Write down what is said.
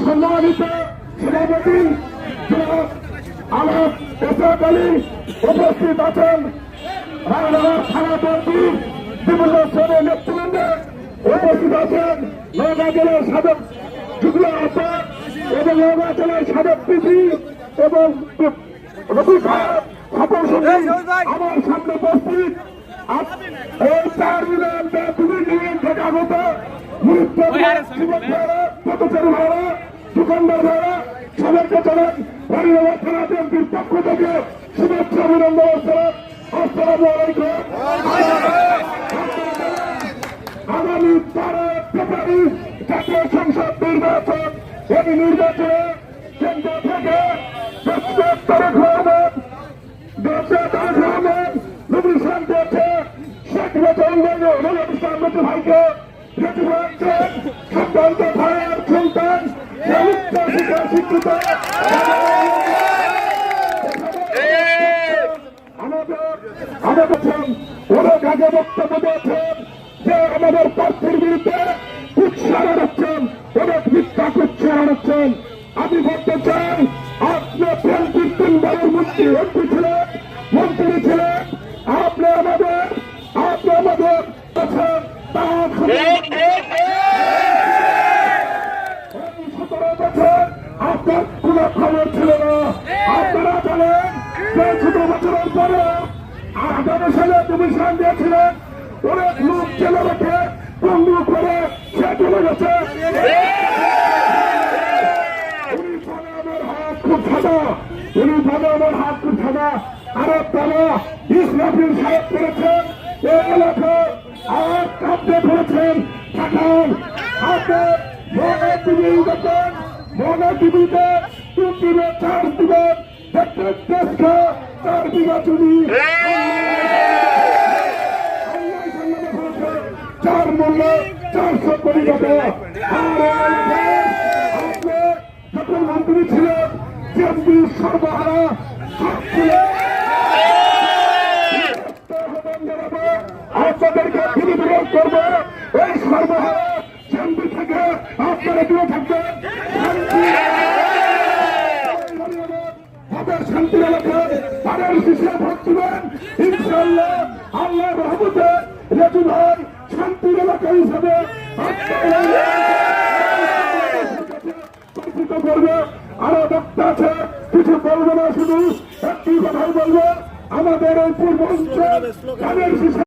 সম্মানিত সভাপতি আলম এসআর আলী উপস্থিত আছেন, থানাপতি বিভিন্ন শ্রেণীর নেতৃবৃন্দে উপস্থিত আছেন, নওগাঁ জেলার সাবেক যুগ্ম আহ্বায়ক এবং নওগাঁ জেলার সাবেক পিসি এবং আমার সামনে উপস্থিত এই 4 মিলিয়ন থেকে আগত পথচারী ভাড়া দোকানদার ভাড়া সবাইকে জানান পরিবার থানা বিএনপির পক্ষ থেকে শুভেচ্ছা অভিনন্দন। আসসালামু আলাইকুম। আগামী 12 ফেব্রুয়ারি জাতীয় সংসদ নির্বাচন, এই নির্বাচনে কেন্দ্র থেকে তারেক রহমান নমিনেশন দিয়েছে শেখ মুজিবুর ভাইকে সম্ভ্রান্ত ভাইয়ের সুলতান শিক্ষিত অনেক আগে বক্তব্য দিয়েছেন যে আমাদের প্রার্থীর বিরুদ্ধে কুৎসা রাখছেন, অনেক মিথ্যা কুৎসা রাখছেন। আমি বলতে চাই আপনি 3 মন্ত্রী এমপি ছিলেন, মন্ত্রী ছিলেন, আপনি আমাদের আছেন। 17 বছর আপনার কোন খবর ছিল না। আপনারা জানেন যে 17 বছরের পরে 18 সালে কমিশন দিয়েছিলেন, অনেক লোক জেলে রেখে বন্ধু করে সে চলে গেছে। আমার হাত খুব সাদা। আরো তারা ইসলাফির সাহেব করেছেন, এই এলাকায় আর কাব্যে করেছেন থাকান। আপনার মনে টিভি দেখেন, মনে টিভিতে 2 দিনে 4 দিবেন, দেশকে 4 বিঘা জমি 4 মূল্য 400 কোটি টাকা। আপনি যখন মন্ত্রী ছিলেন এমপি সর্বহারা আপনাদেরকে বিরোধ করবে। এই সর্বহারা এমপি থেকে আপনারা দূরে থাকবেন। শান্তির এলাকায় তাদের শিশে ভোট দিবেন ইনশাল্লাহ। আল্লাহ রহমতে রেজু ভাই শান্তির এলাকা হিসাবে করবে। আরো বক্তা আছে, কিছু বলবো না, শুধু একটি কথাই বলবো। আমাদের এই পূর্ব অঞ্চল